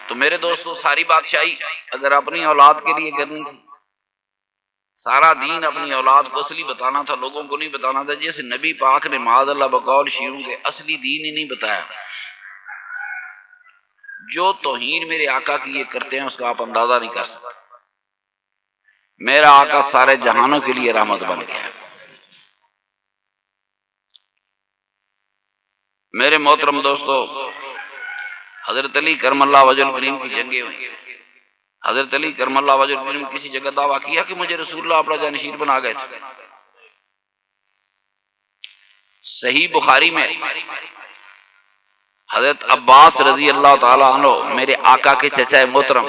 تو میرے دوستو ساری بادشاہی اگر اپنی اولاد کے لیے کرنی تھی، سارا دین اپنی اولاد کو اصلی بتانا تھا، لوگوں کو نہیں بتانا تھا، جیسے نبی پاک نے معاذ اللہ بقول شیعوں کے اصلی دین ہی نہیں بتایا۔ جو توہین میرے آقا کی یہ کرتے ہیں اس کا آپ اندازہ نہیں کر سکتے۔ میرا آقا سارے جہانوں کے لیے رحمت بن گیا ہے۔ میرے محترم دوستو، حضرت علی کرم اللہ وجہ الکریم کی جنگیں ہوئی۔ حضرت علی کرم اللہ وجہ الکریم کسی جگہ دعویٰ کیا کہ مجھے رسول اللہ اپنا جانشین بنا گئے تھے۔ صحیح بخاری میں حضرت عباس رضی اللہ تعالی عنہ میرے آقا کے چچا محترم،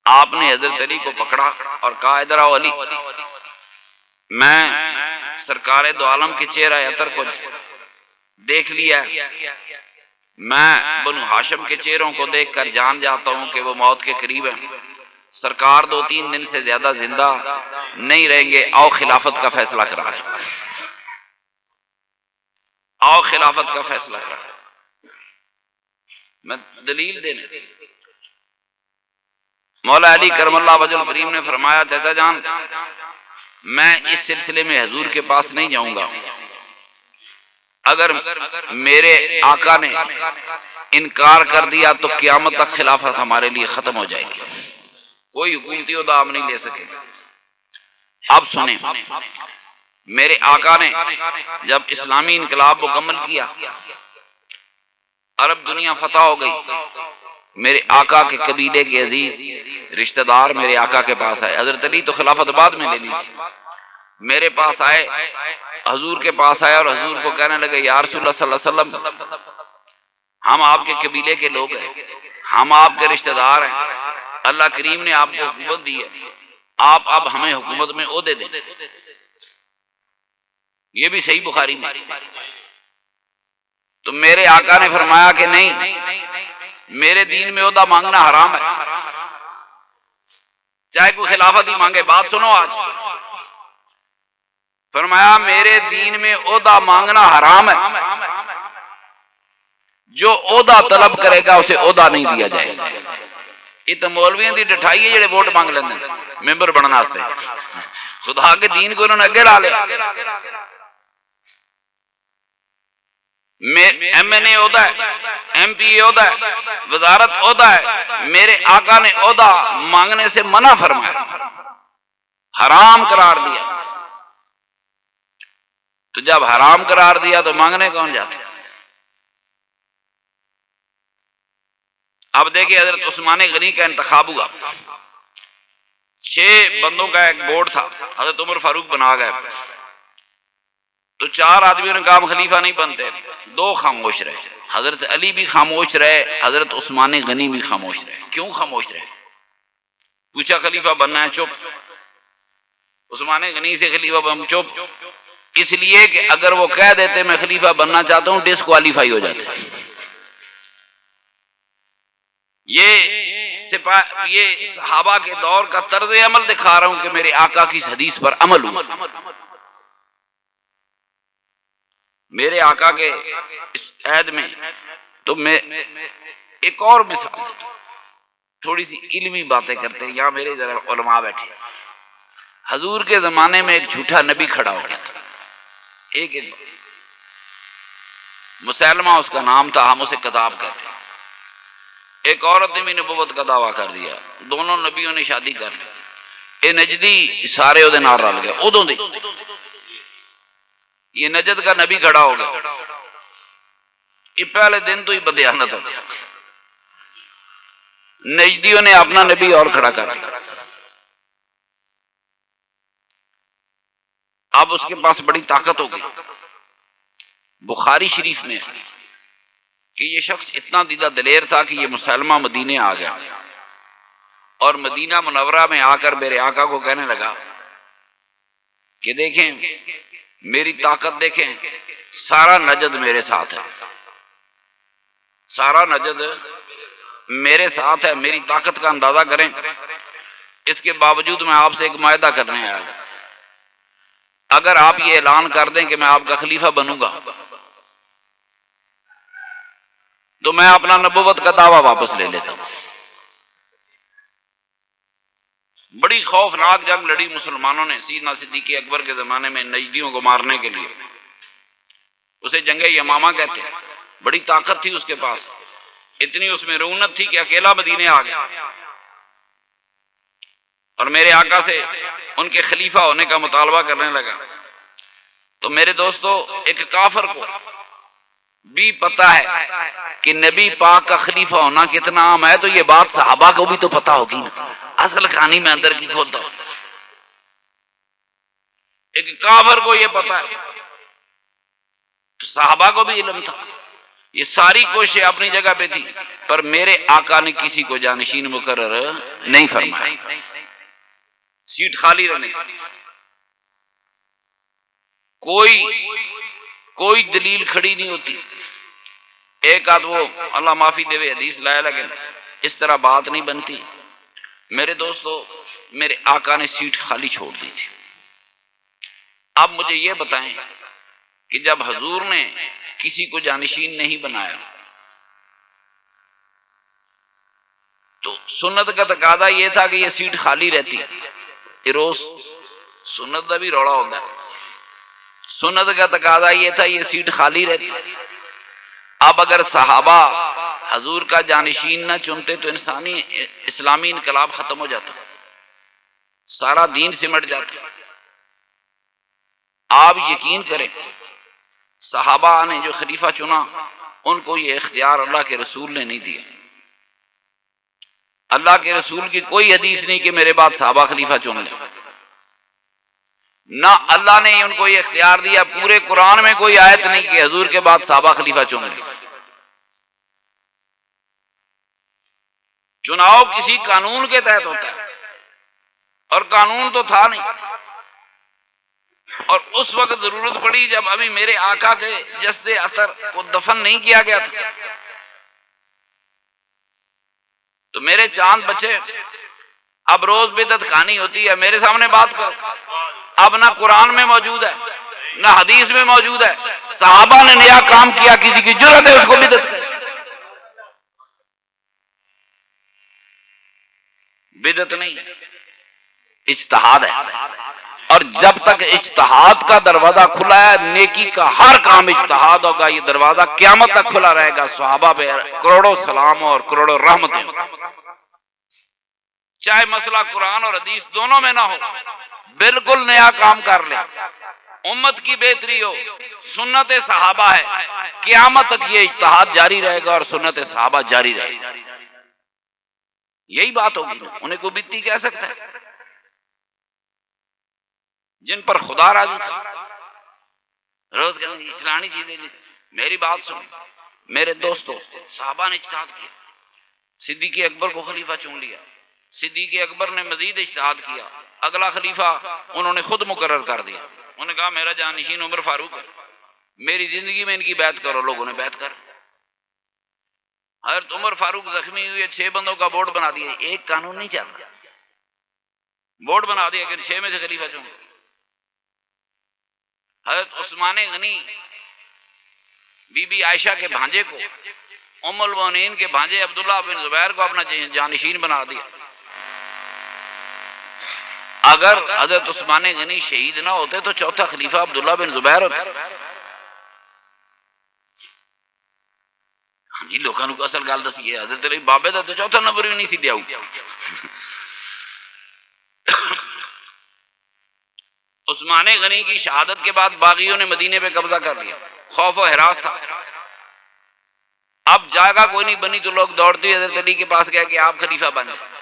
آپ نے حضرت علی کو پکڑا اور کہا ادھر آؤ علی، میں سرکار دو عالم کے چہرہ عطر کو دیکھ لیا، میں بنو ہاشم کے چہروں کو دیکھ کر جان جاتا ہوں کہ وہ موت کے قریب ہیں، سرکار 2-3 دن سے زیادہ زندہ نہیں رہیں گے، آؤ خلافت کا فیصلہ کرا لیں، آؤ خلافت کا فیصلہ کرا لیں۔ میں دلیل دینے، مولا علی کرم اللہ وجہ الکریم نے فرمایا چچا جان میں اس سلسلے میں حضور کے پاس نہیں جاؤں گا، اگر میرے آقا نے انکار کر دیا تو قیامت تک خلافت ہمارے لیے ختم ہو جائے گی، کوئی حکومتی عہدہ ہم نہیں لے سکے۔ اب سنیں، میرے آقا نے جب اسلامی انقلاب مکمل کیا، عرب دنیا فتح ہو گئی، میرے آقا کے قبیلے کے عزیز رشتہ دار میرے آقا کے پاس آئے۔ حضرت علی تو خلافت بعد میں لینی تھی، میرے پاس آئے، حضور کے پاس آئے اور حضور کو کہنے لگے یا رسول اللہ صلی اللہ علیہ وسلم ہم آپ کے قبیلے کے لوگ ہیں، ہم آپ کے رشتہ دار ہیں، اللہ کریم نے آپ کو حکومت دی ہے، آپ اب ہمیں حکومت میں عہدے دیں۔ یہ بھی صحیح بخاری میں۔ تو میرے آقا نے فرمایا کہ نہیں، میرے دین میں عہدہ مانگنا حرام ہے، چاہے کوئی خلافت ہی مانگے۔ بات سنو آج، فرمایا میرے دین میں عہدہ مانگنا حرام ہے، جو عہدہ طلب کرے گا اسے عہدہ نہیں دیا جائے گا۔ یہ تو مولویوں دی ڈٹھائی ہے جڑے ووٹ مانگ لیندے ممبر بننے واسطے، خدا کے دین کو انہوں نے اگے لا لیا۔ ایم این اے عہدہ ہے، ایم پی اے عہدہ ہے، وزارت عہدہ ہے، میرے آقا نے عہدہ مانگنے سے منع فرمایا، حرام قرار دیا۔ تو جب حرام قرار دیا تو مانگنے کون جاتے؟ اب دیکھیں حضرت عثمان غنی کا انتخاب ہوا، 6 بندوں کا ایک بورڈ تھا، حضرت عمر فاروق بنا گئے، تو 4 آدمیوں نے کہا ہم خلیفہ نہیں بنتے، 2 خاموش رہے، حضرت علی بھی خاموش رہے، حضرت عثمان غنی بھی خاموش رہے۔ کیوں خاموش رہے؟ پوچھا خلیفہ بننا ہے، چپ۔ عثمان غنی سے خلیفہ بن، چپ، اس لیے کہ اگر وہ کہہ دیتے میں خلیفہ بننا چاہتا ہوں ڈسکوالیفائی ہو جاتے۔ یہ صحابہ کے دور کا طرز عمل دکھا رہا ہوں کہ میرے آقا کی اس حدیث پر عمل ہوا۔ میرے آقا کے اس عہد میں تو میں ایک اور مثال دیتا ہوں، تھوڑی سی علمی باتیں کرتے ہیں، یہاں میرے ذرا علماء بیٹھے۔ حضور کے زمانے میں ایک جھوٹا نبی کھڑا ہو گیا تھا، ایک مسلمہ اس کا نام تھا، ہم اسے کذاب کہتے ہیں۔ ایک عورت نے بھی نبوت کا دعویٰ کر دیا، دونوں نبیوں نے شادی کر لی، یہ نجدی سارے وہ نال رل گئے، ادوں دے یہ نجد کا نبی کھڑا ہو گیا، یہ پہلے دن تو ہی بدیانت ہو گیا، نجدیوں نے اپنا نبی اور کھڑا کر دیا۔ اب اس کے پاس بڑی طاقت ہو گئی۔ بخاری شریف میں کہ یہ شخص اتنا دیدہ دلیر تھا کہ یہ مسلمہ مدینے آ گیا اور مدینہ منورہ میں آ کر میرے آقا کو کہنے لگا کہ دیکھیں میری طاقت، دیکھیں سارا نجد میرے ساتھ ہے، سارا نجد میرے ساتھ ہے، میری طاقت کا اندازہ کریں، اس کے باوجود میں آپ سے ایک معاہدہ کرنے آیا ہوں، اگر آپ یہ اعلان کر دیں کہ میں آپ کا خلیفہ بنوں گا تو میں اپنا نبوت کا دعویٰ واپس لے لیتا ہوں۔ بڑی خوفناک جنگ لڑی مسلمانوں نے سیدنا صدیق اکبر کے زمانے میں نجدیوں کو مارنے کے لیے، اسے جنگ یمامہ کہتے ہیں۔ بڑی طاقت تھی اس کے پاس، اتنی اس میں رونت تھی کہ اکیلا مدینے آ گیا اور میرے آقا سے ان کے خلیفہ ہونے کا مطالبہ کرنے لگا۔ تو میرے دوستو، ایک کافر کو بھی پتا ہے کہ نبی پاک کا خلیفہ ہونا کتنا عام ہے، تو یہ بات صحابہ کو بھی تو پتا ہوگی نا۔ اصل کہانی میں اندر کی کھولتا ہوں، ایک کافر کو یہ پتا ہے، صحابہ کو بھی علم تھا۔ یہ ساری کوششیں اپنی جگہ پہ تھی، پر میرے آقا نے کسی کو جانشین مقرر نہیں فرمایا، سیٹ خالی رہنے، کوئی دلیل کھڑی نہیں ہوتی۔ ایک آدھ وہ اللہ معافی دے حدیث لایا، لیکن اس طرح بات نہیں بنتی۔ میرے دوستو، میرے آقا نے سیٹ خالی چھوڑ دی تھی۔ اب مجھے یہ بتائیں کہ جب حضور نے کسی کو جانشین نہیں بنایا تو سنت کا تقاضا یہ تھا کہ یہ سیٹ خالی رہتی۔ یہ روز سنت کا بھی روڑا ہوتا ہے، سنت کا تقاضا یہ تھا یہ سیٹ خالی رہتی۔ اب اگر صحابہ حضور کا جانشین نہ چنتے تو اسلامی انقلاب ختم ہو جاتا، سارا دین سمٹ جاتا۔ آپ یقین کریں، صحابہ نے جو خلیفہ چنا ان کو یہ اختیار اللہ کے رسول نے نہیں دیا۔ اللہ کے رسول کی کوئی حدیث نہیں کہ میرے بعد صحابہ خلیفہ چن لیں، نہ اللہ نے ان کو یہ اختیار دیا۔ پورے قرآن میں کوئی آیت نہیں کہ حضور کے بعد صحابہ خلیفہ چن لیں۔ چناؤ کسی قانون کے تحت ہوتا ہے، اور قانون تو تھا نہیں۔ اور اس وقت ضرورت پڑی جب ابھی میرے آقا کے جسد اطہر کو دفن نہیں کیا گیا تھا، تو میرے چاند بچے اب روز بدعت کھانی ہوتی ہے، میرے سامنے بات کر۔ اب نہ قرآن میں موجود ہے نہ حدیث میں موجود ہے، صحابہ نے نیا کام کیا، کسی کی جرأت ہے اس کو بدعت کہے۔ بدعت نہیں، اجتہاد ہے، اور جب تک اجتہاد کا دروازہ کھلا ہے، نیکی کا ہر کام اجتہاد ہوگا، یہ دروازہ قیامت تک کھلا رہے گا۔ صحابہ پہ کروڑوں سلام اور کروڑوں رحمتیں، چاہے مسئلہ قرآن اور حدیث دونوں میں نہ ہو، بالکل نیا کام کر لیں، امت کی بہتری ہو، سنت صحابہ ہے، قیامت تک یہ اجتہاد جاری رہے گا اور سنت صحابہ جاری رہے گا۔ یہی بات ہوگی نا، انہیں کو بدتی کہہ سکتا ہے جن پر خدا راضی تھا۔ روز کہتے ہیں فلانی چیزیں، میری بات سن میرے دوستو، صحابہ نے اجتہاد کیا، صدیق اکبر کو خلیفہ چن لیا، صدیق اکبر نے مزید اجتہاد کیا، اگلا خلیفہ انہوں نے خود مقرر کر دیا۔ انہوں نے کہا میرا جانشین عمر فاروق ہے، میری زندگی میں ان کی بیعت کرو۔ لوگوں نے بیعت کر، حضرت عمر فاروق زخمی ہوئے، 6 بندوں کا بورڈ بنا دیا، ایک قانون نہیں چلتا، بورڈ بنا دیا کہ 6 میں سے خلیفہ چن۔ حضرت عثمان غنی بی بی عائشہ کے بھانجے کو، ام المؤمنین کے بھانجے عبداللہ بن زبیر کو اپنا جانشین بنا دیا۔ اگر حضرت عثمان غنی شہید نہ ہوتے تو چوتھا خلیفہ عبداللہ بن زبیر ہوتا۔ جی لوگوں کو اصل گل دسی ہے، حضرت علی بابے دا تو چوتھا نمبر ہی نہیں سی دیا۔ عثمان غنی کی شہادت کے بعد باغیوں نے مدینے پہ قبضہ کر لیا، خوف و ہراس تھا۔ اب جگہ کوئی نہیں بنی تو لوگ دوڑتے حضرت علی کے پاس گئے کہ آپ خلیفہ بن جائیں۔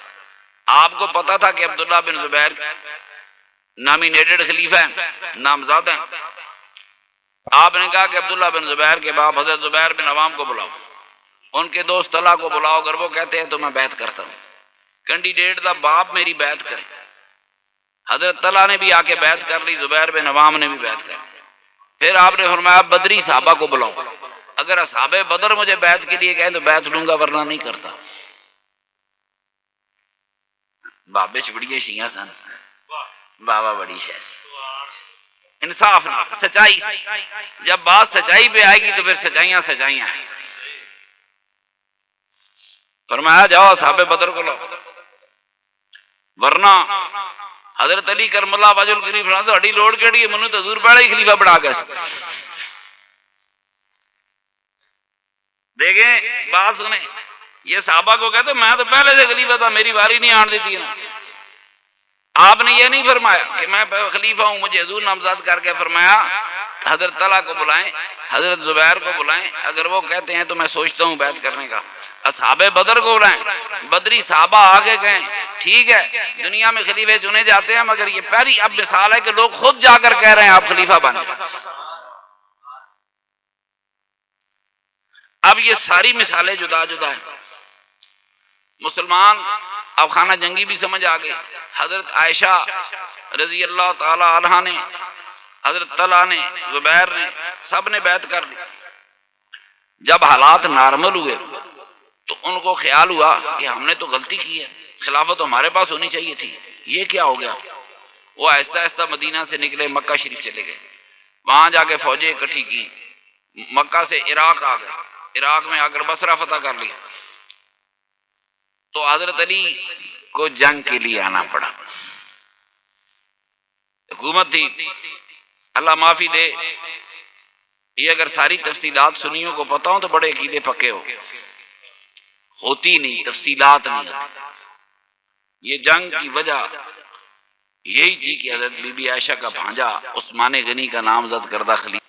آپ کو پتا تھا کہ عبداللہ بن زبیر نامینیٹڈ خلیفہ ہیں، نامزد ہیں۔ آپ نے کہا کہ عبداللہ بن زبیر کے باپ حضرت زبیر بن عوام کو بلاؤ، ان کے دوست طلحہ کو بلاؤ، اگر وہ کہتے ہیں تو میں بیعت کرتا ہوں۔ کینڈیڈیٹ دا باپ میری بیعت کرے۔ حضرت طلحہ نے بھی آ کے بیعت کر لی، زبیر بن عوام نے بھی بیعت کر لی۔ پھر آپ نے فرمایا بدری صحابہ کو بلاؤ، اگر اصحاب بدر مجھے بیعت کے لیے کہیں تو بیعت لوں گا، ورنہ نہیں کرتا۔ بابے چبڑیے شیعہ سن، بابا بڑی شہ سی، انصاف نہ، سچائی سے۔ جب بات سچائی پہ آئے گی تو پھر سچائیاں سچائیاں ہیں۔ فرمایا جاؤ اصحاب بدر کو لاؤ، ورنہ حضرت علی کرم اللہ وجہ الکریم فرماتے ہڈی لوڑ کیڑی ہے، منو تو حضور پہلے ہی خلیفہ بنا گیا۔ دیکھیں بات سنیں، یہ صحابہ کو کہتے میں تو پہلے سے خلیفہ تھا، میری باری نہیں آن دیتی ہے۔ آپ نے یہ نہیں فرمایا کہ میں خلیفہ ہوں، مجھے حضور نامزد کر کے فرمایا حضرت طلحہ کو بلائیں، حضرت زبیر کو بلائیں، اگر وہ کہتے ہیں تو میں سوچتا ہوں بیعت کرنے کا۔ اصحاب بدر کو بلائیں، بدری صحابہ آگے گئے، ٹھیک ہے دنیا میں خلیفے چنے جاتے ہیں، مگر یہ پہلی اب مثال ہے کہ لوگ خود جا کر کہہ رہے ہیں آپ خلیفہ بن جائیں۔ اب یہ ساری مثالیں جدا جدا ہیں۔ مسلمان اب خانہ جنگی بھی سمجھ آ گئی، حضرت عائشہ رضی اللہ تعالی عنہا نے، حضرت طلحہ نے، زبیر نے، سب نے بیعت کر لی۔ جب حالات نارمل ہوئے تو ان کو خیال ہوا کہ ہم نے تو غلطی کی ہے، خلافت ہمارے پاس ہونی چاہیے تھی، یہ کیا ہو گیا؟ وہ آہستہ آہستہ مدینہ سے نکلے، مکہ شریف چلے گئے، وہاں جا کے فوجیں اکٹھی کی، مکہ سے عراق آ گئے، عراق میں آ کر بصرہ فتح کر لیا۔ تو حضرت علی کو جنگ کے لیے آنا پڑا، حکومت تھی، اللہ معافی دے، یہ اگر ساری تفصیلات سنیوں کو پتہ ہوں تو بڑے عقیدے پکے ہوتی نہیں، تفصیلات نہیں ہوتی۔ یہ جنگ کی وجہ یہی تھی کہ حضرت بی بی عائشہ کا بھانجا عثمان غنی کا نامزد کردہ خلیفہ